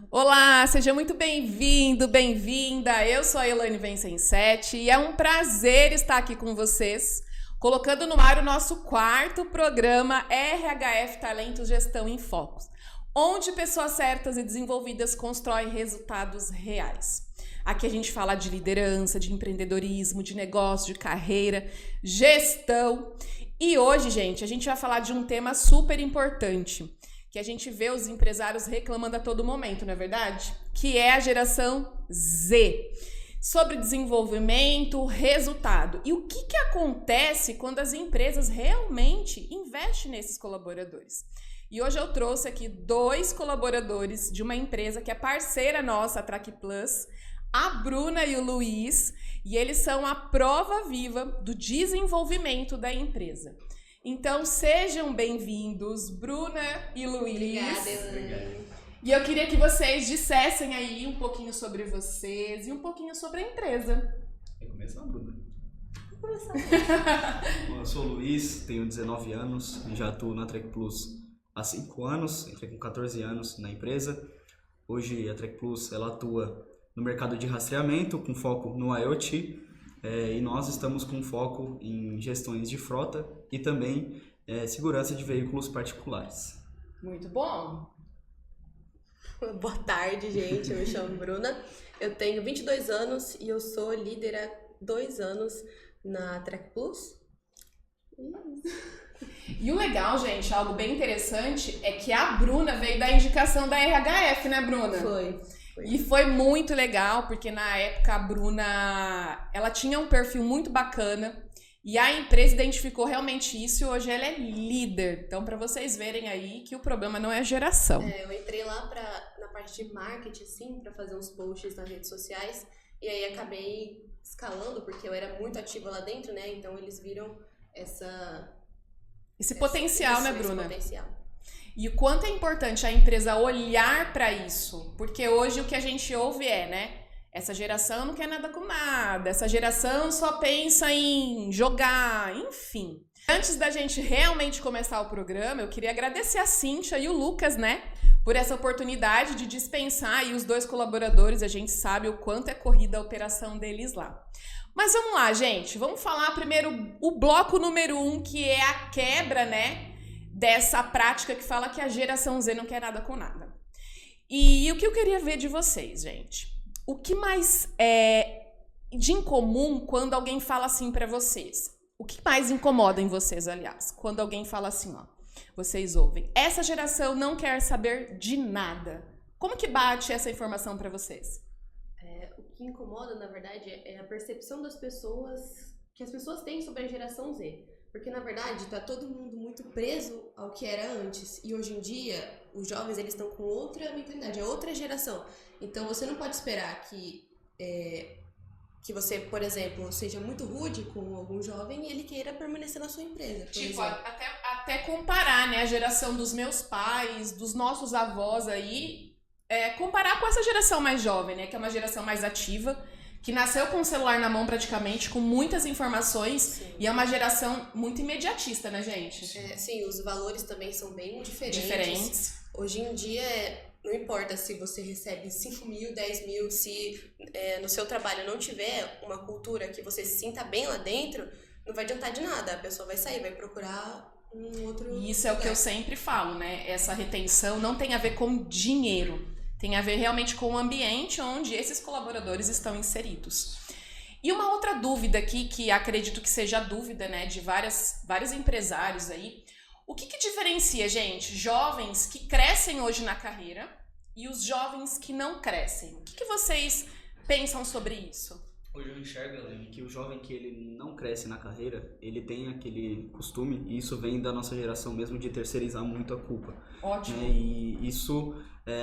Olá, seja muito bem-vindo, bem-vinda. Eu sou a Elaine Vincensete e é um prazer estar aqui com vocês, colocando no ar o nosso quarto programa RHF Talento Gestão em Focos, onde pessoas certas e desenvolvidas constroem resultados reais. Aqui a gente fala de liderança, de empreendedorismo, de negócio, de carreira, gestão. E hoje, gente, a gente vai falar de um tema super importante, que a gente vê os empresários reclamando a todo momento, não é verdade? Que é a geração Z. Sobre desenvolvimento, resultado. E o que acontece quando as empresas realmente investem nesses colaboradores? E hoje eu trouxe aqui 2 colaboradores de uma empresa que é parceira nossa, a Track Plus, a Bruna e o Luiz, e eles são a prova viva do desenvolvimento da empresa. Então, sejam bem-vindos, Bruna e Luiz. Obrigada. E eu queria que vocês dissessem aí um pouquinho sobre vocês e um pouquinho sobre a empresa. Quer começar, Bruna? Vou começar. Bom, eu sou o Luiz, tenho 19 anos, já atuo na Track Plus há 5 anos, entrei com 14 anos na empresa. Hoje a Track Plus ela atua no mercado de rastreamento, com foco no IoT, e nós estamos com foco em gestões de frota e também segurança de veículos particulares. Muito bom. Boa tarde, gente. Eu me chamo Bruna. Eu tenho 22 anos e eu sou líder há 2 anos na Track Plus. E o legal, gente, algo bem interessante, é que a Bruna veio da indicação da RHF, né, Bruna? Foi. E foi muito legal, porque na época a Bruna, ela tinha um perfil muito bacana e a empresa identificou realmente isso e hoje ela é líder. Então, para vocês verem aí que o problema não é a geração. Eu entrei lá na parte de marketing, assim, para fazer uns posts nas redes sociais e aí acabei escalando, porque eu era muito ativa lá dentro, né? Então, eles viram esse potencial, né, Bruna? Esse potencial. E o quanto é importante a empresa olhar para isso, porque hoje o que a gente ouve essa geração não quer nada com nada, essa geração só pensa em jogar, enfim. Antes da gente realmente começar o programa, eu queria agradecer a Cíntia e o Lucas, por essa oportunidade de dispensar aí os 2 colaboradores, a gente sabe o quanto é corrida a operação deles lá. Mas vamos lá, gente, vamos falar primeiro o bloco número 1, que é a quebra, dessa prática que fala que a geração Z não quer nada com nada. E o que eu queria ver de vocês, gente? O que mais é de incomum quando alguém fala assim pra vocês? O que mais incomoda em vocês, aliás? Quando alguém fala assim, vocês ouvem. Essa geração não quer saber de nada. Como que bate essa informação pra vocês? O que incomoda, na verdade, é a percepção das pessoas, que as pessoas têm sobre a geração Z. Porque, na verdade, tá todo mundo muito preso ao que era antes. E hoje em dia, os jovens, eles estão com outra mentalidade, é outra geração. Então, você não pode esperar que você, por exemplo, seja muito rude com algum jovem e ele queira permanecer na sua empresa. Tipo, até comparar, a geração dos meus pais, dos nossos avós aí, comparar com essa geração mais jovem, que é uma geração mais ativa, que nasceu com o celular na mão praticamente, com muitas informações. Sim. E é uma geração muito imediatista, né, gente? Sim, os valores também são bem diferentes. Hoje em dia, não importa se você recebe 5 mil, 10 mil, se no seu trabalho não tiver uma cultura que você se sinta bem lá dentro, não vai adiantar de nada. A pessoa vai sair, vai procurar um outro E isso é o que eu sempre falo, Essa retenção não tem a ver com dinheiro. Tem a ver realmente com o ambiente onde esses colaboradores estão inseridos. E uma outra dúvida aqui, que acredito que seja a dúvida, de vários empresários aí. O que diferencia, gente, jovens que crescem hoje na carreira e os jovens que não crescem? O que vocês pensam sobre isso? Hoje eu enxergo, Elaine, que o jovem que ele não cresce na carreira, ele tem aquele costume, e isso vem da nossa geração mesmo, de terceirizar muito a culpa. Ótimo. E isso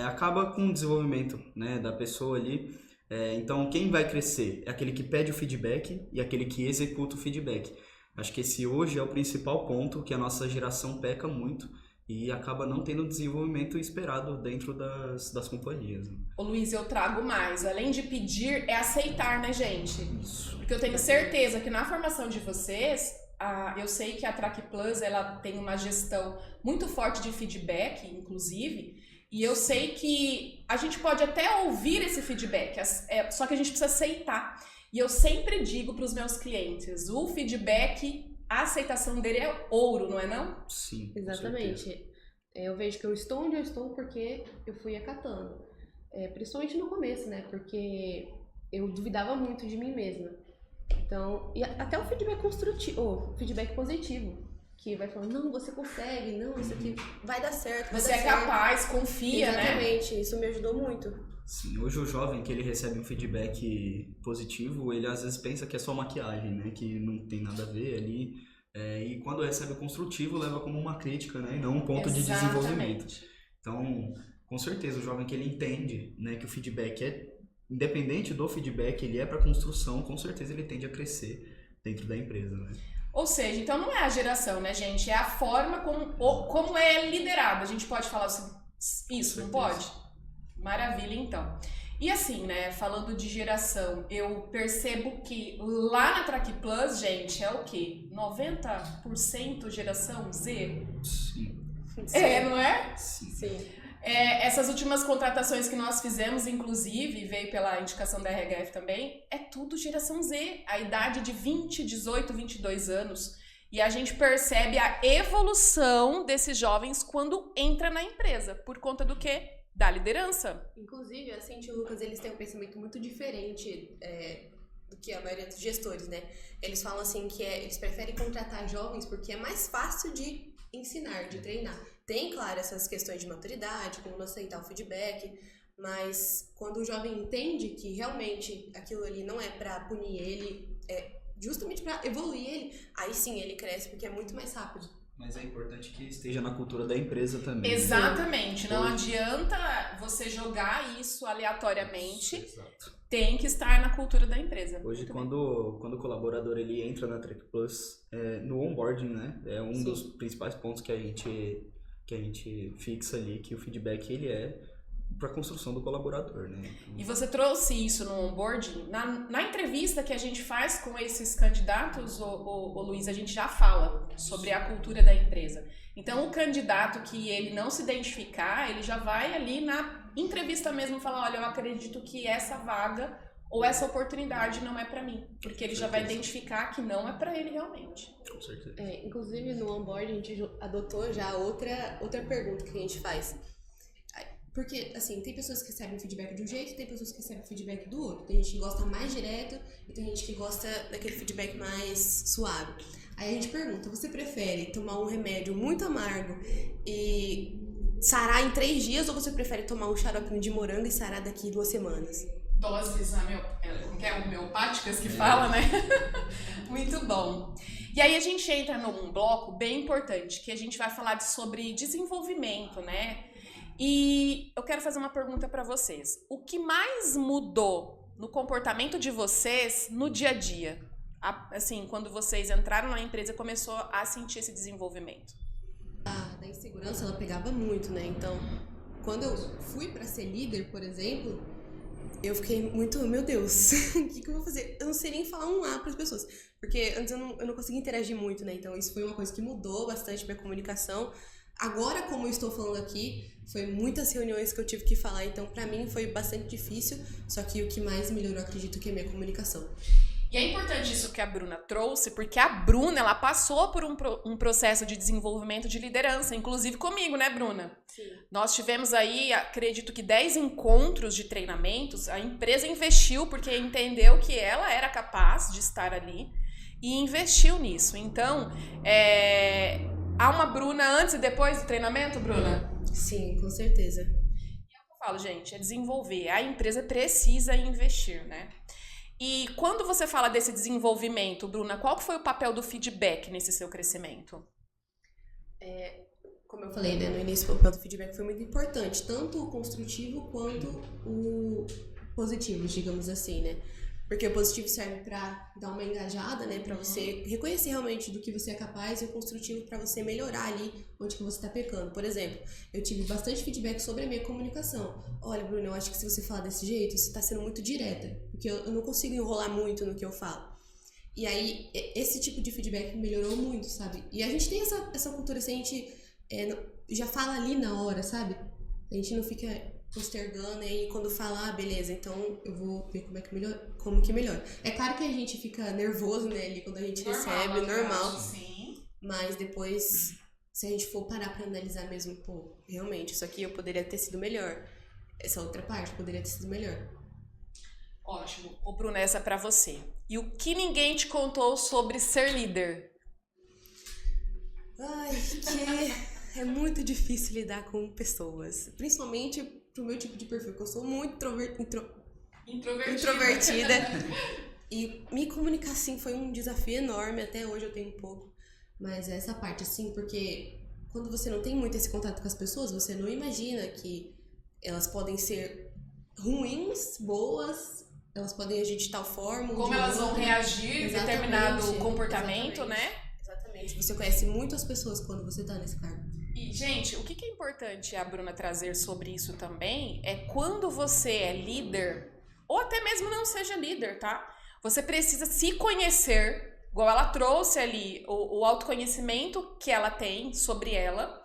acaba com o desenvolvimento da pessoa ali. Então, quem vai crescer é aquele que pede o feedback e aquele que executa o feedback. Acho que esse hoje é o principal ponto que a nossa geração peca muito e acaba não tendo o desenvolvimento esperado dentro das companhias. Ô Luiz, eu trago mais. Além de pedir, é aceitar, gente? Isso. Porque eu tenho certeza que na formação de vocês, eu sei que a Track Plus ela tem uma gestão muito forte de feedback, inclusive, E eu sei que a gente pode até ouvir esse feedback, só que a gente precisa aceitar. E eu sempre digo para os meus clientes, o feedback, a aceitação dele é ouro, não é não? Sim, Exatamente. Eu vejo que eu estou onde eu estou porque eu fui acatando. Principalmente no começo, né? Porque eu duvidava muito de mim mesma. Então, e até o feedback construtivo, ou feedback positivo, que vai falando, não, você consegue, não, isso aqui vai dar certo, vai Você dar é certo. capaz, confia, né? Exatamente, isso me ajudou muito. Sim, hoje o jovem que ele recebe um feedback positivo, ele às vezes pensa que é só maquiagem, né? Que não tem nada a ver ali. E quando recebe o construtivo, leva como uma crítica, né? E não um ponto de desenvolvimento. Então, com certeza, o jovem que ele entende, né, que o feedback independente do feedback, ele é para construção, com certeza ele tende a crescer dentro da empresa, né? Ou seja, então não é a geração, né, gente? É a forma como é liderado. A gente pode falar isso, não pode? Maravilha, então. E assim, né, falando de geração, eu percebo que lá na Track Plus, gente, é o quê? 90% geração Z? Sim. Não é? Sim. Essas últimas contratações que nós fizemos, inclusive, veio pela indicação da RHF também, é tudo geração Z, a idade de 20, 18, 22 anos. E a gente percebe a evolução desses jovens quando entra na empresa. Por conta do quê? Da liderança. Inclusive, a Cintia e o Lucas, eles têm um pensamento muito diferente do que a maioria dos gestores, né? Eles falam assim que eles preferem contratar jovens porque é mais fácil de ensinar, de treinar. Tem, claro, essas questões de maturidade, como não aceitar o feedback, mas quando o jovem entende que realmente aquilo ali não é pra punir ele, é justamente pra evoluir ele, aí sim ele cresce porque é muito mais rápido. Mas é importante que esteja na cultura da empresa também. Exatamente, não adianta você jogar isso aleatoriamente, Exato. tem que estar na cultura da empresa. Hoje, quando o colaborador ele entra na Track Plus, no onboarding, né, é um dos principais pontos que a gente fixa ali, que o feedback ele é para a construção do colaborador, né? E você trouxe isso no onboarding. Na entrevista que a gente faz com esses candidatos, o Luiz, a gente já fala sobre a cultura da empresa. Então, o candidato que ele não se identificar, ele já vai ali na entrevista mesmo falar, olha, eu acredito que essa vaga ou essa oportunidade não é para mim. Porque ele já vai identificar que não é para ele realmente. Com certeza. Inclusive, no onboarding, a gente adotou já outra pergunta que a gente faz. Porque, assim, tem pessoas que recebem feedback de um jeito, tem pessoas que recebem feedback do outro. Tem gente que gosta mais direto e tem gente que gosta daquele feedback mais suave. Aí a gente pergunta, você prefere tomar um remédio muito amargo e sarar em 3 dias ou você prefere tomar um xaropinho de morango e sarar daqui 2 semanas? Doses homeopáticas que fala, né? Muito bom. E aí a gente entra num bloco bem importante, que a gente vai falar sobre desenvolvimento, né? E eu quero fazer uma pergunta para vocês. O que mais mudou no comportamento de vocês no dia a dia? Assim, quando vocês entraram na empresa e começou a sentir esse desenvolvimento? Da insegurança, ela pegava muito, né? Então, quando eu fui para ser líder, por exemplo, eu fiquei muito, meu Deus, o que eu vou fazer? Eu não sei nem falar um A para as pessoas, porque antes eu não conseguia interagir muito, né? Então, isso foi uma coisa que mudou bastante minha comunicação. Agora, como eu estou falando aqui, foi muitas reuniões que eu tive que falar, então pra mim foi bastante difícil, só que o que mais melhorou, acredito que é a minha comunicação. E é importante isso que a Bruna trouxe, porque a Bruna, ela passou por um processo de desenvolvimento de liderança, inclusive comigo, né, Bruna? Sim. Nós tivemos aí, acredito que 10 encontros de treinamentos, a empresa investiu porque entendeu que ela era capaz de estar ali e investiu nisso. Então, há uma Bruna antes e depois do treinamento, Bruna? Sim, com certeza. Eu falo, gente, é desenvolver. A empresa precisa investir, né? E quando você fala desse desenvolvimento, Bruna, qual que foi o papel do feedback nesse seu crescimento? Como eu falei, né, no início, o papel do feedback foi muito importante, tanto o construtivo quanto o positivo, digamos assim, né? Porque o positivo serve pra dar uma engajada, né? Pra você reconhecer realmente do que você é capaz, e o construtivo pra você melhorar ali onde que você tá pecando. Por exemplo, eu tive bastante feedback sobre a minha comunicação. Olha, Bruno, eu acho que se você falar desse jeito, você tá sendo muito direta. Porque eu não consigo enrolar muito no que eu falo. E aí, esse tipo de feedback melhorou muito, sabe? E a gente tem essa cultura, assim, a gente já fala ali na hora, sabe? A gente não fica postergando e quando fala, beleza, então eu vou ver como que melhora. É claro que a gente fica nervoso, né, ali quando a gente recebe, normal. Sim. Mas depois, se a gente for parar pra analisar mesmo, pô, realmente, isso aqui eu poderia ter sido melhor. Essa outra parte poderia ter sido melhor. Ótimo. Ô, Bruna, essa é pra você. E o que ninguém te contou sobre ser líder? Ai, que é muito difícil lidar com pessoas. Principalmente pro meu tipo de perfil, que eu sou muito introvertida. E me comunicar, assim, foi um desafio enorme. Até hoje eu tenho um pouco. Mas essa parte, assim, porque quando você não tem muito esse contato com as pessoas, você não imagina que elas podem ser ruins, boas, elas podem agir de tal forma. Como elas vão reagir em determinado comportamento, exatamente. né? Exatamente. Você conhece muitas pessoas quando você tá nesse cargo. E, gente, o que é importante a Bruna trazer sobre isso também é quando você é líder, ou até mesmo não seja líder, tá? Você precisa se conhecer, igual ela trouxe ali o autoconhecimento que ela tem sobre ela,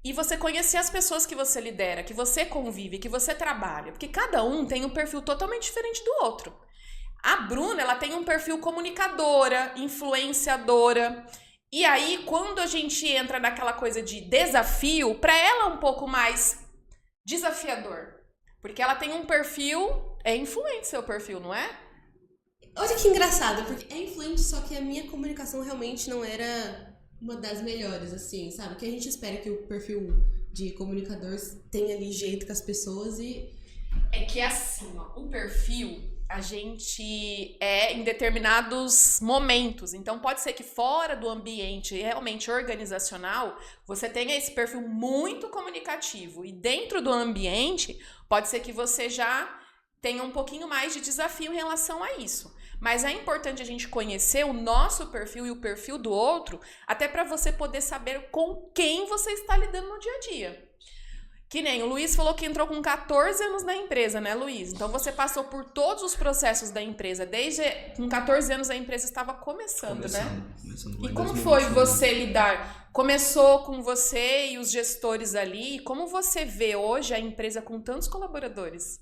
e você conhecer as pessoas que você lidera, que você convive, que você trabalha, porque cada um tem um perfil totalmente diferente do outro. A Bruna, ela tem um perfil comunicadora, influenciadora. E aí, quando a gente entra naquela coisa de desafio, pra ela é um pouco mais desafiador. Porque ela tem um perfil... É influente seu perfil, não é? Olha que engraçado, porque é influente, só que a minha comunicação realmente não era uma das melhores, assim, sabe? Que a gente espera que o perfil de comunicador tenha ali jeito com as pessoas e... É que assim, ó, o perfil... A gente é em determinados momentos. Então, pode ser que fora do ambiente realmente organizacional, você tenha esse perfil muito comunicativo. E dentro do ambiente, pode ser que você já tenha um pouquinho mais de desafio em relação a isso. Mas é importante a gente conhecer o nosso perfil e o perfil do outro, até para você poder saber com quem você está lidando no dia a dia. Que nem o Luiz falou que entrou com 14 anos na empresa, né, Luiz? Então você passou por todos os processos da empresa. Desde com 14 anos a empresa estava começando, né? E como foi você lidar? Começou com você e os gestores ali. Como você vê hoje a empresa com tantos colaboradores?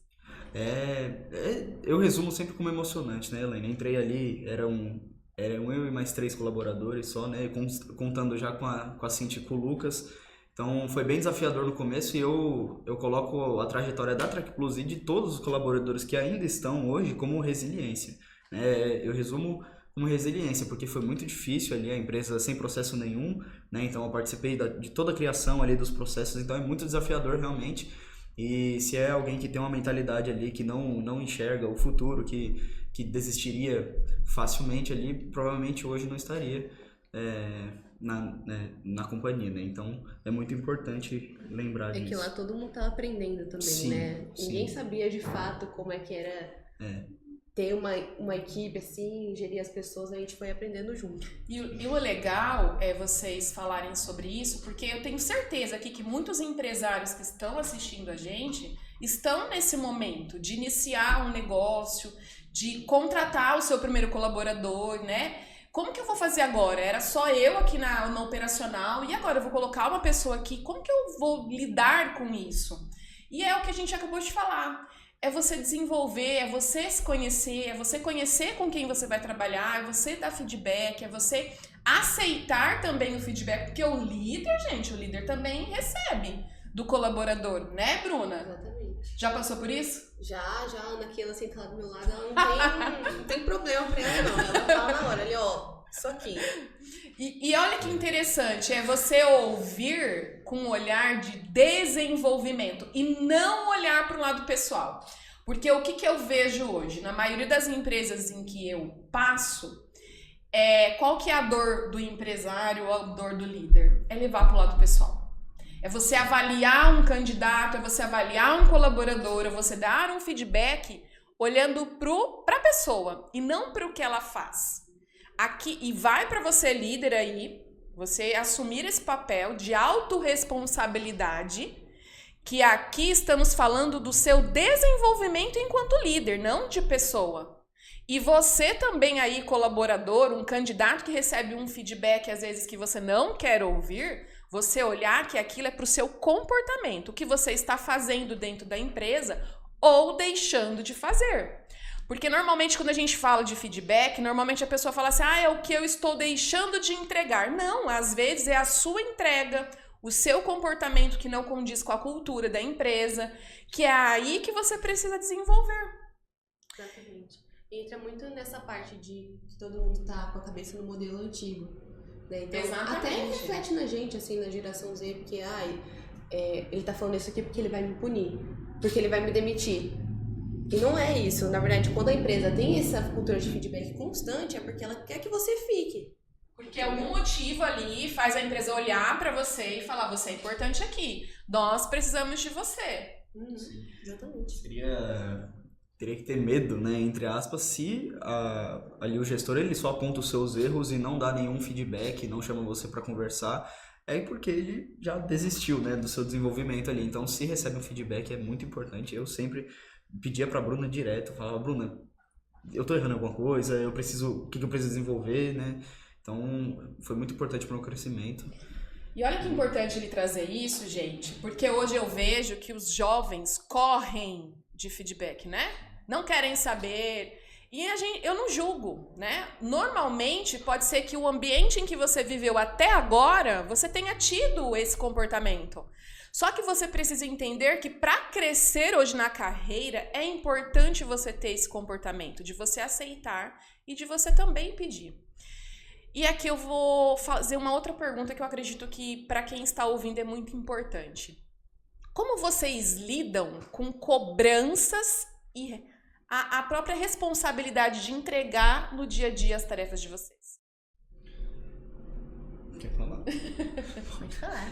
Eu resumo sempre como emocionante, né, Elaine? Entrei ali, eram eu e mais 3 colaboradores só, né? Contando já com a Cintia e com o Lucas. Então foi bem desafiador no começo e eu coloco a trajetória da Trek Plus e de todos os colaboradores que ainda estão hoje como resiliência. Eu resumo como resiliência, porque foi muito difícil ali a empresa sem processo nenhum, né? Então eu participei de toda a criação ali dos processos, então é muito desafiador realmente. E se é alguém que tem uma mentalidade ali que não enxerga o futuro, que desistiria facilmente ali, provavelmente hoje não estaria na companhia, né? Então é muito importante lembrar disso. É que lá todo mundo tava aprendendo também, sim, né? Sim. Ninguém sabia de fato como é que era ter uma equipe assim, gerir as pessoas, a gente foi aprendendo junto. E o legal é vocês falarem sobre isso, porque eu tenho certeza aqui que muitos empresários que estão assistindo a gente estão nesse momento de iniciar um negócio, de contratar o seu primeiro colaborador, né? Como que eu vou fazer agora? Era só eu aqui na operacional e agora eu vou colocar uma pessoa aqui. Como que eu vou lidar com isso? E é o que a gente acabou de falar. É você desenvolver, é você se conhecer, é você conhecer com quem você vai trabalhar, é você dar feedback, é você aceitar também o feedback. Porque o líder também recebe do colaborador, né, Bruna? Exatamente. Já passou por isso? Já, a Ana aqui, ela sentada do meu lado, ela não tem problema pra ela não, ela fala na hora, ali ó, isso aqui. E olha que interessante, é você ouvir com um olhar de desenvolvimento e não olhar para o lado pessoal. Porque o que eu vejo hoje, na maioria das empresas em que eu passo, qual que é a dor do empresário ou a dor do líder? É levar para o lado pessoal. É você avaliar um candidato, é você avaliar um colaborador, é você dar um feedback olhando para a pessoa e não para o que ela faz. Aqui, e vai para você líder aí, você assumir esse papel de autorresponsabilidade, que aqui estamos falando do seu desenvolvimento enquanto líder, não de pessoa. E você também aí, colaborador, um candidato que recebe um feedback às vezes que você não quer ouvir, Você olhar que aquilo é para o seu comportamento, o que você está fazendo dentro da empresa ou deixando de fazer. Porque normalmente quando a gente fala de feedback, normalmente a pessoa fala assim, é o que eu estou deixando de entregar. Não, às vezes é a sua entrega, o seu comportamento que não condiz com a cultura da empresa, que é aí que você precisa desenvolver. Exatamente. Entra muito nessa parte de que todo mundo tá com a cabeça no modelo antigo. Né? Então, Exatamente. até reflete na gente, assim, na geração Z, porque, ele tá falando isso aqui porque ele vai me punir, porque ele vai me demitir. E não é isso. Na verdade, quando a empresa tem essa cultura de feedback constante, é porque ela quer que você fique. Porque algum motivo ali faz a empresa olhar para você e falar, você é importante aqui, nós precisamos de você. Exatamente. Teria que ter medo, né, entre aspas, se ali o gestor ele só aponta os seus erros e não dá nenhum feedback, não chama você para conversar, é porque ele já desistiu, né, do seu desenvolvimento ali. Então, se recebe um feedback, é muito importante. Eu sempre pedia pra Bruna direto, falava, Bruna, eu tô errando alguma coisa, o que eu preciso desenvolver, né? Então, foi muito importante para o meu crescimento. E olha que importante ele trazer isso, gente, porque hoje eu vejo que os jovens correm de feedback, né? Não querem saber. E eu não julgo, né? Normalmente, pode ser que o ambiente em que você viveu até agora, você tenha tido esse comportamento. Só que você precisa entender que para crescer hoje na carreira, é importante você ter esse comportamento, de você aceitar e de você também pedir. E aqui eu vou fazer uma outra pergunta que eu acredito que para quem está ouvindo é muito importante. Como vocês lidam com cobranças e a própria responsabilidade de entregar no dia a dia as tarefas de vocês? Quer falar? Pode falar.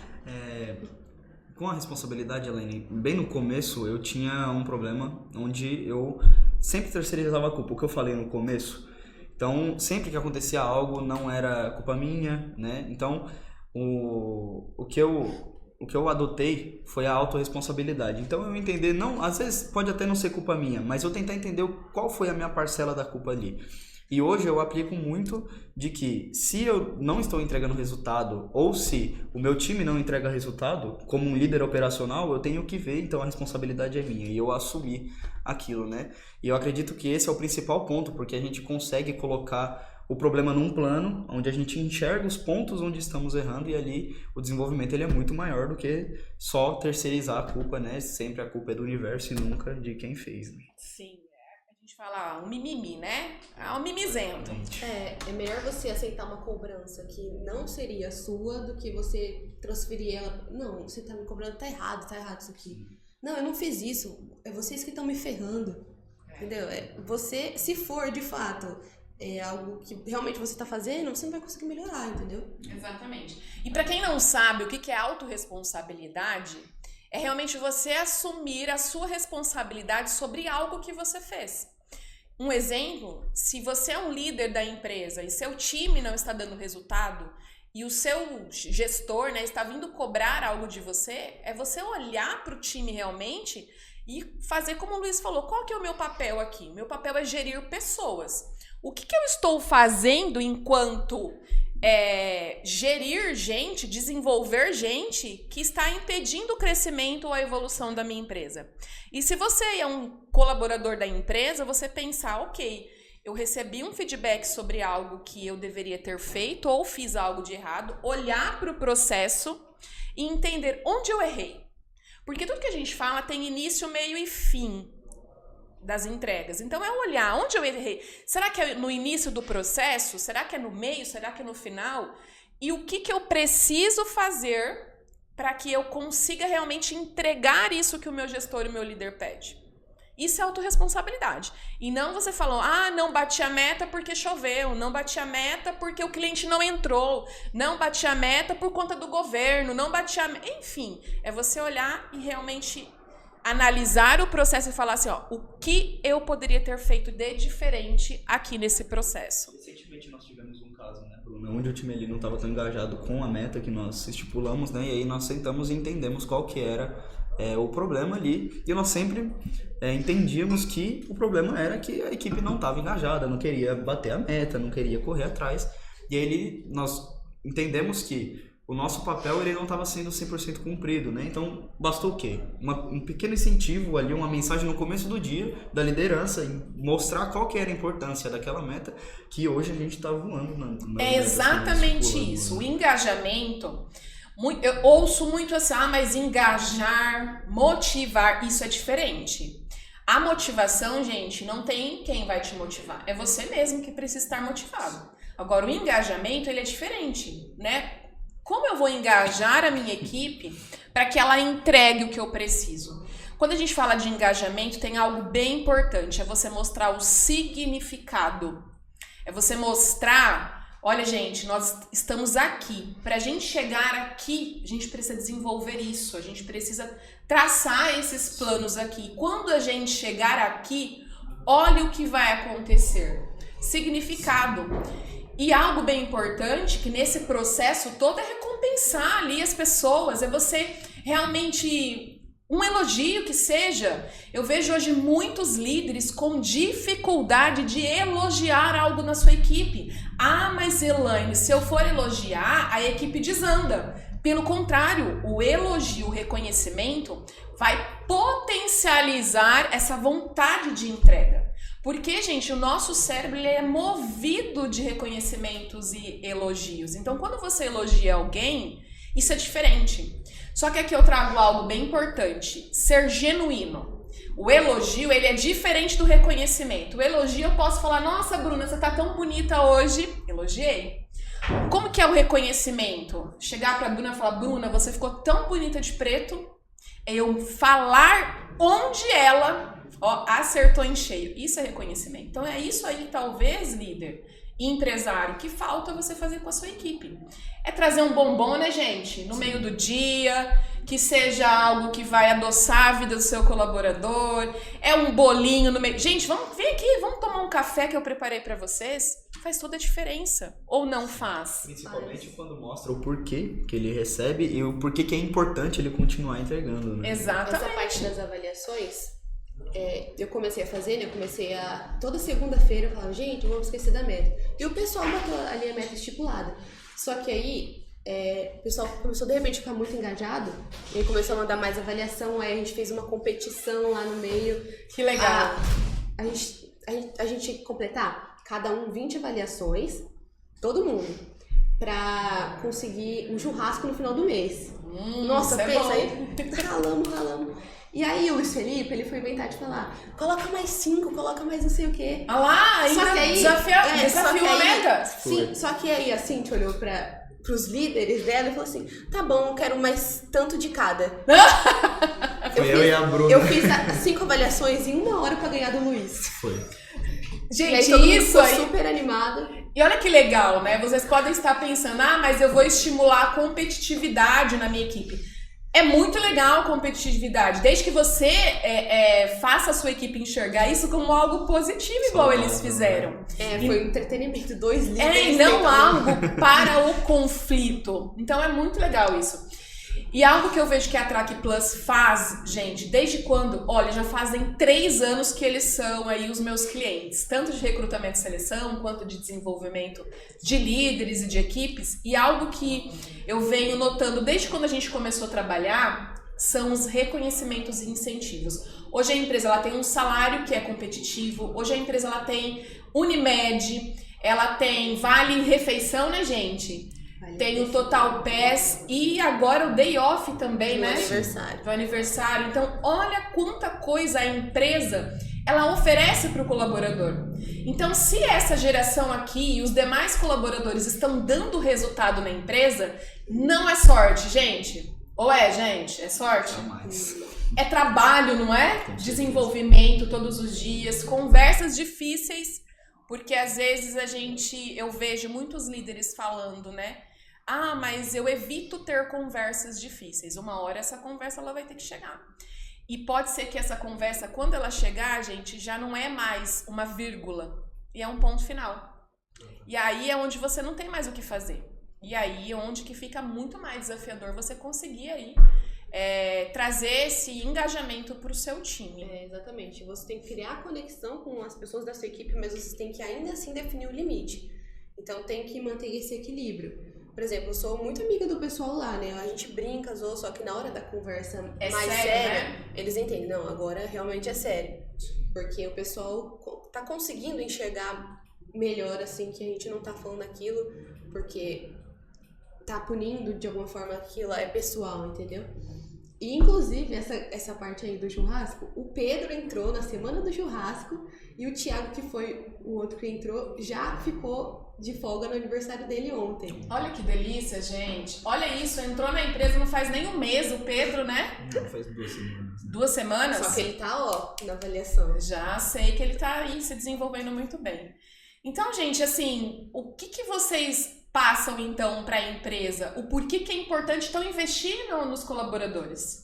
Com a responsabilidade, Elaine, bem no começo eu tinha um problema onde eu sempre terceirizava a culpa. O que eu falei no começo. Então, sempre que acontecia algo, não era culpa minha, né? Então, o que eu adotei foi a autorresponsabilidade. Então, eu entender, não, às vezes pode até não ser culpa minha, mas eu tentar entender qual foi a minha parcela da culpa ali. E hoje eu aplico muito de que se eu não estou entregando resultado ou se o meu time não entrega resultado, como um líder operacional, eu tenho que ver, então a responsabilidade é minha e eu assumir aquilo, né? E eu acredito que esse é o principal ponto, porque a gente consegue colocar o problema num plano onde a gente enxerga os pontos onde estamos errando e ali o desenvolvimento ele é muito maior do que só terceirizar a culpa, né? Sempre a culpa é do universo e nunca de quem fez, né? Sim. A gente fala um mimimi, né? É um mimizento. É melhor você aceitar uma cobrança que não seria sua do que você transferir ela. Não, você tá me cobrando, tá errado isso aqui. Não, eu não fiz isso. É vocês que estão me ferrando. Entendeu? Você, se for de fato algo que realmente você tá fazendo, você não vai conseguir melhorar, entendeu? Exatamente. E para quem não sabe o que é autorresponsabilidade, é realmente você assumir a sua responsabilidade sobre algo que você fez. Um exemplo, se você é um líder da empresa e seu time não está dando resultado e o seu gestor, né, está vindo cobrar algo de você, é você olhar para o time realmente e fazer como o Luiz falou, qual que é o meu papel aqui? Meu papel é gerir pessoas. O que eu estou fazendo enquanto gerir gente, desenvolver gente que está impedindo o crescimento ou a evolução da minha empresa? E se você é um colaborador da empresa, você pensar, ok, eu recebi um feedback sobre algo que eu deveria ter feito ou fiz algo de errado, olhar para o processo e entender onde eu errei. Porque tudo que a gente fala tem início, meio e fim das entregas. Então é olhar onde eu errei. Será que é no início do processo? Será que é no meio? Será que é no final? E o que eu preciso fazer para que eu consiga realmente entregar isso que o meu gestor e o meu líder pede? Isso é autorresponsabilidade. E não você falou, não bati a meta porque choveu, não bati a meta porque o cliente não entrou, não bati a meta por conta do governo, não bati a meta... Enfim, é você olhar e realmente analisar o processo e falar assim, o que eu poderia ter feito de diferente aqui nesse processo. Recentemente nós tivemos um caso, né, Bruna, onde o time ali não estava tão engajado com a meta que nós estipulamos, né, e aí nós sentamos e entendemos qual que era o problema ali, e nós sempre entendíamos que o problema era que a equipe não estava engajada, não queria bater a meta, não queria correr atrás, e aí nós entendemos que o nosso papel ele não estava sendo 100% cumprido, né? Então, bastou o quê? Um pequeno incentivo ali, uma mensagem no começo do dia da liderança, mostrar qual que era a importância daquela meta, que hoje a gente está voando na É exatamente isso. O engajamento, eu ouço muito assim, mas engajar, motivar, isso é diferente. A motivação, gente, não tem quem vai te motivar. É você mesmo que precisa estar motivado. Agora, o engajamento, ele é diferente, né? Como eu vou engajar a minha equipe para que ela entregue o que eu preciso? Quando a gente fala de engajamento, tem algo bem importante, é você mostrar o significado. É você mostrar, olha gente, nós estamos aqui. Para a gente chegar aqui, a gente precisa desenvolver isso, a gente precisa traçar esses planos aqui. Quando a gente chegar aqui, olha o que vai acontecer. Significado. E algo bem importante, que nesse processo todo é recompensar ali as pessoas, é você realmente... Um elogio que seja. Eu vejo hoje muitos líderes com dificuldade de elogiar algo na sua equipe. Ah, mas Elaine, se eu for elogiar, a equipe desanda. Pelo contrário, o elogio, o reconhecimento vai potencializar essa vontade de entrega. Porque, gente, o nosso cérebro ele é movido de reconhecimentos e elogios. Então, quando você elogia alguém, isso é diferente. Só que aqui eu trago algo bem importante, ser genuíno. O elogio, ele é diferente do reconhecimento. O elogio eu posso falar, nossa Bruna, você tá tão bonita hoje. Elogiei. Como que é o reconhecimento? Chegar pra Bruna e falar, Bruna, você ficou tão bonita de preto. É eu falar onde ela acertou em cheio. Isso é reconhecimento. Então é isso aí, talvez, líder e empresário, que falta você fazer com a sua equipe. É trazer um bombom, né, gente? No meio do dia, que seja algo que vai adoçar a vida do seu colaborador. É um bolinho no meio. Gente, vem aqui, vamos tomar um café que eu preparei para vocês. Faz toda a diferença. Ou não faz? Principalmente quando mostra o porquê que ele recebe e o porquê que é importante ele continuar entregando, né? Exatamente. Essa parte das avaliações, eu comecei a fazer, né? Toda segunda-feira eu falava, gente, vamos esquecer da meta. E o pessoal botou ali a meta estipulada. Só que aí, o pessoal começou de repente a ficar muito engajado, e aí começou a mandar mais avaliação, aí a gente fez uma competição lá no meio. Que legal. A gente completar, cada um 20 avaliações, todo mundo, pra conseguir um churrasco no final do mês. Nossa, pensa aí, ralamos. E aí o Luiz Felipe, ele foi inventar de falar, coloca mais 5, coloca mais não sei o quê. Ah lá, ainda só que aí, desafiou a meta. Sim, só que aí a Cintia olhou pros líderes dela e falou assim, tá bom, eu quero mais tanto de cada. Eu e a Bruna. Eu fiz 5 avaliações em 1 hora pra ganhar do Luiz. Foi. Gente, e aí, todo isso mundo aí... ficou super animado. E olha que legal, né? Vocês podem estar pensando, mas eu vou estimular a competitividade na minha equipe. É muito legal a competitividade, desde que você faça a sua equipe enxergar isso como algo positivo, igual eles fizeram. Foi um entretenimento, 2 líderes. E não algo para o conflito. Então é muito legal isso. E algo que eu vejo que a Track Plus faz, gente, desde quando? Olha, já fazem 3 anos que eles são aí os meus clientes, tanto de recrutamento e seleção, quanto de desenvolvimento de líderes e de equipes. E algo que eu venho notando desde quando a gente começou a trabalhar são os reconhecimentos e incentivos. Hoje a empresa ela tem um salário que é competitivo, hoje a empresa ela tem Unimed, ela tem Vale Refeição, né, gente? Tem o Total Pass e agora o Day Off também, né? Aniversário. Do aniversário. Então, olha quanta coisa a empresa ela oferece para o colaborador. Então, se essa geração aqui e os demais colaboradores estão dando resultado na empresa, não é sorte, gente. Ou gente? É sorte? Jamais. É trabalho, não é? Desenvolvimento todos os dias, conversas difíceis, porque às vezes eu vejo muitos líderes falando, né? Mas eu evito ter conversas difíceis. Uma hora essa conversa ela vai ter que chegar. E pode ser que essa conversa, quando ela chegar, gente, já não é mais uma vírgula. E é um ponto final. E aí é onde você não tem mais o que fazer. E aí é onde que fica muito mais desafiador você conseguir aí trazer esse engajamento para o seu time. Exatamente. Você tem que criar conexão com as pessoas da sua equipe, mas você tem que ainda assim definir o limite. Então tem que manter esse equilíbrio. por exemplo, eu sou muito amiga do pessoal lá, né? A gente brinca, zoa, só que na hora da conversa mais séria, né? eles entendem, não, agora realmente é sério. Porque o pessoal tá conseguindo enxergar melhor, assim, que a gente não tá falando aquilo, porque tá punindo de alguma forma aquilo é pessoal, entendeu? E, inclusive, essa parte aí do churrasco, o Pedro entrou na semana do churrasco e o Thiago, que foi o outro que entrou, já ficou de folga no aniversário dele ontem. Olha que delícia, gente. Olha isso, entrou na empresa não faz nem um mês, o Pedro, né? Não, faz 2 semanas. 2 semanas? Só que ele tá, ó, na avaliação. Já sei que ele tá aí se desenvolvendo muito bem. Então, gente, assim, o que vocês passam, então, para a empresa? O porquê que é importante, então, investir nos colaboradores?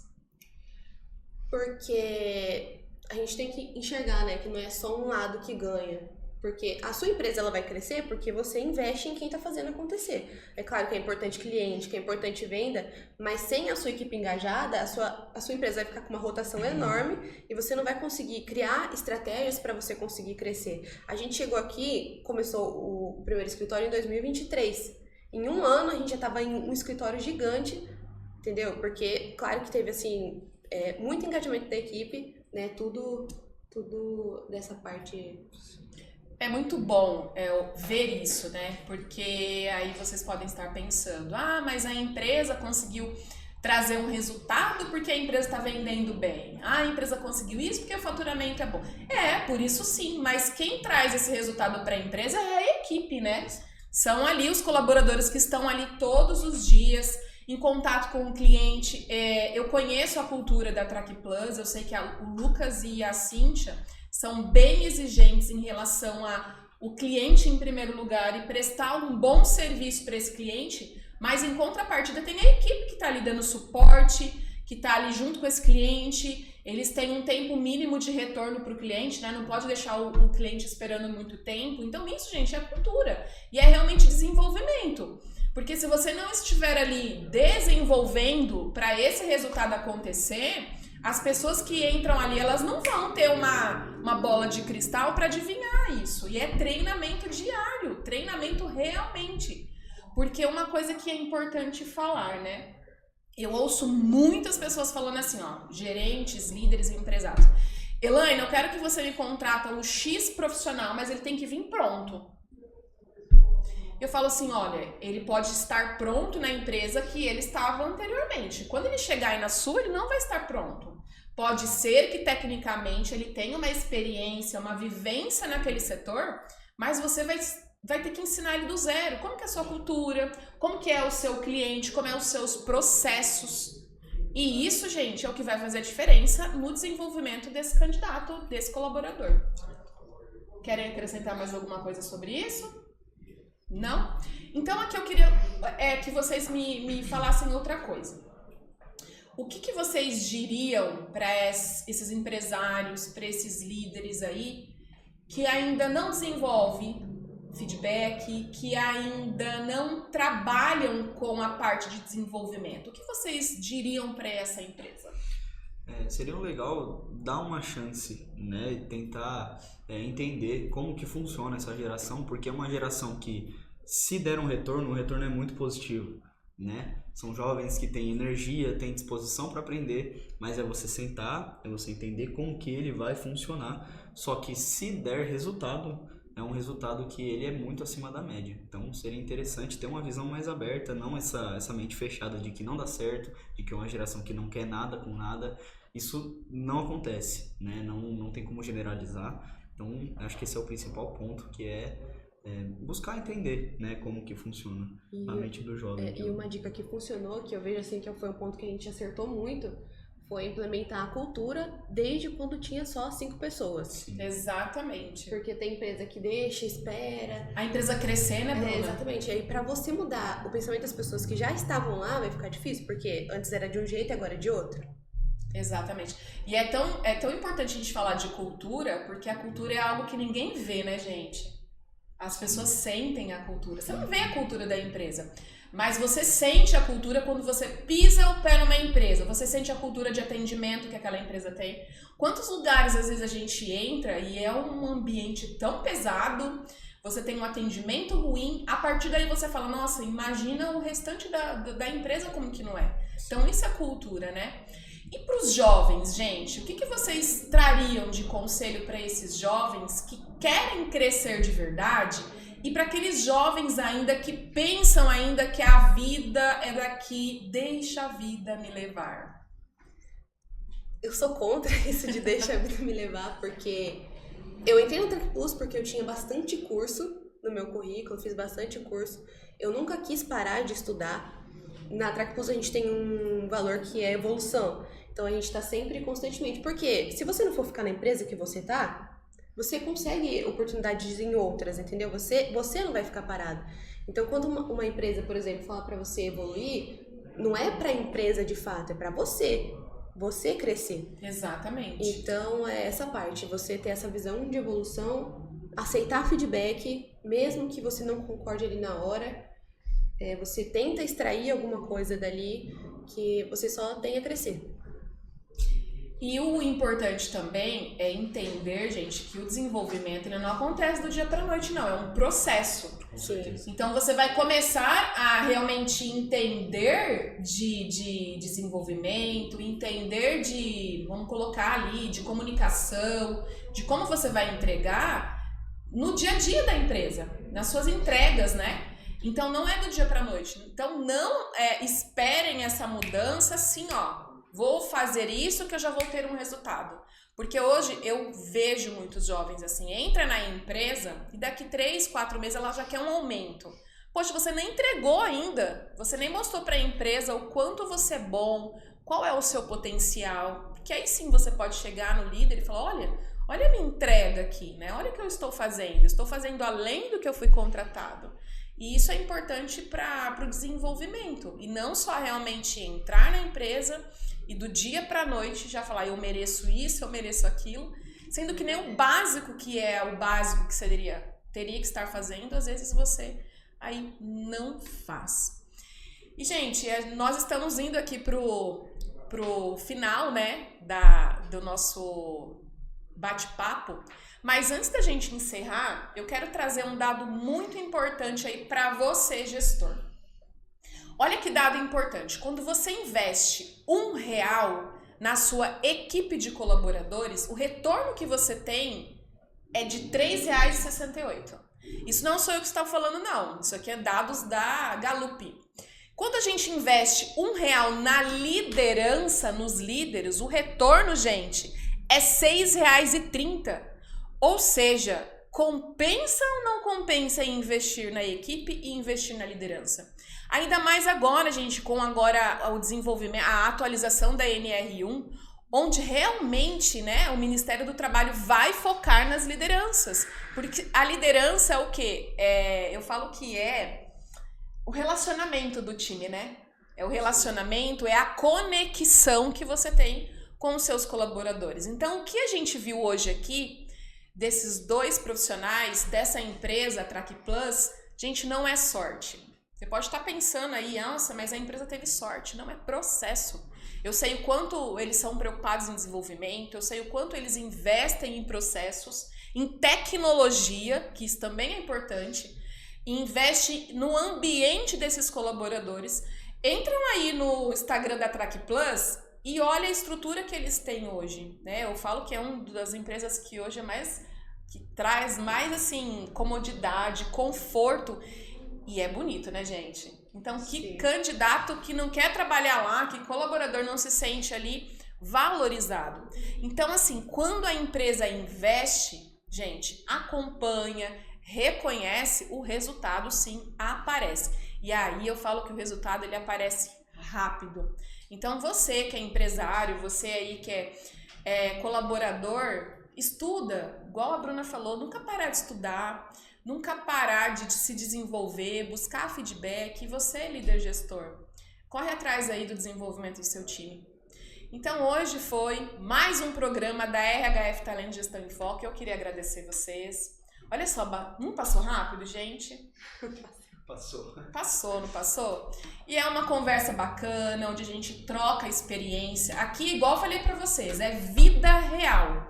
Porque a gente tem que enxergar, né, que não é só um lado que ganha. Porque a sua empresa ela vai crescer porque você investe em quem está fazendo acontecer. É claro que é importante cliente, que é importante venda, mas sem a sua equipe engajada, a sua empresa vai ficar com uma rotação enorme e você não vai conseguir criar estratégias para você conseguir crescer. A gente chegou aqui, começou o primeiro escritório em 2023. Em um ano a gente já estava em um escritório gigante, entendeu? Porque, claro que teve, assim, muito engajamento da equipe, né? Tudo dessa parte. É muito bom ver isso, né? Porque aí vocês podem estar pensando, mas a empresa conseguiu trazer um resultado porque a empresa está vendendo bem. A empresa conseguiu isso porque o faturamento é bom. Por isso sim, mas quem traz esse resultado para a empresa é a equipe, né? São ali os colaboradores que estão ali todos os dias em contato com o cliente. Eu conheço a cultura da Track Plus, eu sei que o Lucas e a Cíntia são bem exigentes em relação ao cliente em primeiro lugar e prestar um bom serviço para esse cliente, mas em contrapartida tem a equipe que está ali dando suporte, que está ali junto com esse cliente, eles têm um tempo mínimo de retorno para o cliente, né? Não pode deixar o cliente esperando muito tempo. Então isso, gente, é cultura e é realmente desenvolvimento. Porque se você não estiver ali desenvolvendo para esse resultado acontecer, as pessoas que entram ali, elas não vão ter uma bola de cristal para adivinhar isso. E é treinamento diário, treinamento realmente. Porque uma coisa que é importante falar, né? Eu ouço muitas pessoas falando assim, gerentes, líderes e empresários. Elaine, eu quero que você me contrata o X profissional, mas ele tem que vir pronto. Eu falo assim, olha, ele pode estar pronto na empresa que ele estava anteriormente. Quando ele chegar aí na sua, ele não vai estar pronto. Pode ser que tecnicamente ele tenha uma experiência, uma vivência naquele setor, mas você vai ter que ensinar ele do zero. Como que é a sua cultura, como que é o seu cliente, como é os seus processos. E isso, gente, é o que vai fazer a diferença no desenvolvimento desse candidato, desse colaborador. Querem acrescentar mais alguma coisa sobre isso? Não? Então aqui eu queria que vocês me falassem outra coisa. O que vocês diriam para esses empresários, para esses líderes aí que ainda não desenvolvem feedback, que ainda não trabalham com a parte de desenvolvimento? O que vocês diriam para essa empresa? Seria legal dar uma chance, né, e tentar entender como que funciona essa geração, porque é uma geração que, se der um retorno, o retorno é muito positivo, né? São jovens que têm energia, têm disposição para aprender, mas é você sentar, é você entender como que ele vai funcionar, só que se der resultado, é um resultado que ele é muito acima da média. Então seria interessante ter uma visão mais aberta, não essa mente fechada de que não dá certo, de que é uma geração que não quer nada com nada. Isso não acontece, né? Não tem como generalizar. Então acho que esse é o principal ponto, que é buscar entender, né, como que funciona a mente do jovem. E uma dica que funcionou, que eu vejo assim que foi um ponto que a gente acertou muito, foi implementar a cultura desde quando tinha só 5 pessoas. Sim. Exatamente. Porque tem empresa que deixa, espera. A empresa crescer, né, Bruna? Exatamente. E aí pra você mudar o pensamento das pessoas que já estavam lá, vai ficar difícil, porque antes era de um jeito e agora é de outro. Exatamente. E é tão importante a gente falar de cultura, porque a cultura é algo que ninguém vê, né, gente? As pessoas sentem a cultura. Você não vê a cultura da empresa, mas você sente a cultura quando você pisa o pé numa empresa. Você sente a cultura de atendimento que aquela empresa tem. Quantos lugares, às vezes, a gente entra e é um ambiente tão pesado, você tem um atendimento ruim, a partir daí você fala, nossa, imagina o restante da empresa como que não é. Então isso é cultura, né? E para os jovens, gente, o que vocês trariam de conselho para esses jovens que querem crescer de verdade e para aqueles jovens ainda que pensam ainda que a vida é daqui, deixa a vida me levar? Eu sou contra isso de deixa a vida me levar, porque eu entrei no Trek Plus porque eu tinha bastante curso no meu currículo, fiz bastante curso. Eu nunca quis parar de estudar. Na Trek Plus a gente tem um valor que é evolução. Então a gente está sempre constantemente. Porque se você não for ficar na empresa que você tá, você consegue oportunidades em outras, entendeu? Você não vai ficar parado. Então quando uma empresa, por exemplo, fala para você evoluir, não é para a empresa de fato, é para você crescer. Exatamente. Então, é essa parte, você ter essa visão de evolução, aceitar feedback, mesmo que você não concorde ali na hora, você tenta extrair alguma coisa dali que você só tem a crescer. E o importante também é entender, gente, que o desenvolvimento ele não acontece do dia para noite, não. É um processo. Com certeza. Então, você vai começar a realmente entender de desenvolvimento, entender vamos colocar ali, de comunicação, de como você vai entregar no dia a dia da empresa, nas suas entregas, né? Então, não é do dia para noite. Então, não esperem essa mudança assim, ó. Vou fazer isso que eu já vou ter um resultado. Porque hoje eu vejo muitos jovens assim, entra na empresa e daqui 3, 4 meses ela já quer um aumento. Poxa, você nem entregou ainda, você nem mostrou para a empresa o quanto você é bom, qual é o seu potencial. Porque aí sim você pode chegar no líder e falar, olha a minha entrega aqui, né? Olha o que eu estou fazendo além do que eu fui contratado. E isso é importante para o desenvolvimento. E não só realmente entrar na empresa e do dia para a noite já falar, eu mereço isso, eu mereço aquilo, sendo que nem o básico que é o básico que você teria que estar fazendo, às vezes você aí não faz. E, gente, nós estamos indo aqui pro final, né, do nosso bate-papo, mas antes da gente encerrar, eu quero trazer um dado muito importante aí para você, gestor. Olha que dado importante, quando você investe R$1 na sua equipe de colaboradores, o retorno que você tem é de R$3,68. Isso não sou eu que estou falando, não. Isso aqui é dados da Gallup. Quando a gente investe R$1 na liderança, nos líderes, o retorno, gente, é R$6,30. Ou seja, compensa ou não compensa investir na equipe e investir na liderança? Ainda mais agora, gente, com agora o desenvolvimento, a atualização da NR1, onde realmente, né, o Ministério do Trabalho vai focar nas lideranças. Porque a liderança é o quê? Eu falo que é o relacionamento do time, né? É o relacionamento, é a conexão que você tem com os seus colaboradores. Então, o que a gente viu hoje aqui, desses dois profissionais, dessa empresa, a Track Plus, gente, não é sorte. Você pode estar pensando aí, nossa, mas a empresa teve sorte. Não, é processo. Eu sei o quanto eles são preocupados em desenvolvimento, eu sei o quanto eles investem em processos, em tecnologia, que isso também é importante, investe no ambiente desses colaboradores. Entram aí no Instagram da Track Plus e olha a estrutura que eles têm hoje, né? Eu falo que é uma das empresas que hoje que traz mais assim comodidade, conforto. E é bonito, né, gente? Então, que candidato que não quer trabalhar lá, que colaborador não se sente ali valorizado. Então, assim, quando a empresa investe, gente, acompanha, reconhece, o resultado sim aparece. E aí eu falo que o resultado ele aparece rápido. Então, você que é empresário, você aí que é colaborador, estuda, igual a Bruna falou, nunca parar de estudar, nunca parar de se desenvolver, buscar feedback. E você, líder gestor, corre atrás aí do desenvolvimento do seu time. Então, hoje foi mais um programa da RHF Talento Gestão em Foco. Eu queria agradecer vocês. Olha só, não passou rápido, gente? Passou. Passou, não passou? E é uma conversa bacana, onde a gente troca experiência. Aqui, igual eu falei pra vocês, é vida real.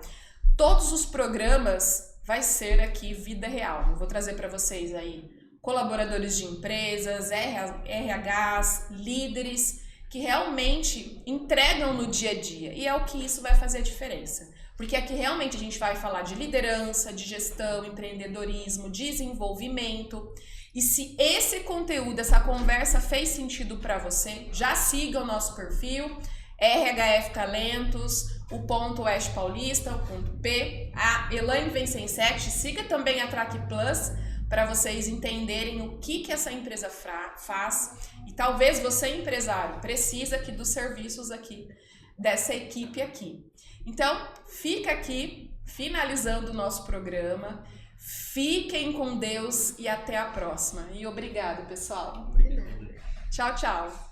Todos os programas vai ser aqui vida real. Eu vou trazer para vocês aí colaboradores de empresas, RHs, líderes que realmente entregam no dia a dia. E é o que isso vai fazer a diferença. Porque aqui realmente a gente vai falar de liderança, de gestão, empreendedorismo, desenvolvimento. E se esse conteúdo, essa conversa fez sentido para você, já siga o nosso perfil, RHF Talentos, o ponto Oeste Paulista, o ponto P, a Elaine Vincensete. Siga também a Track Plus para vocês entenderem o que essa empresa faz. E talvez você, empresário, precisa aqui dos serviços aqui, dessa equipe aqui. Então, fica aqui, finalizando o nosso programa. Fiquem com Deus e até a próxima. E obrigado, pessoal. Obrigado. Tchau, tchau.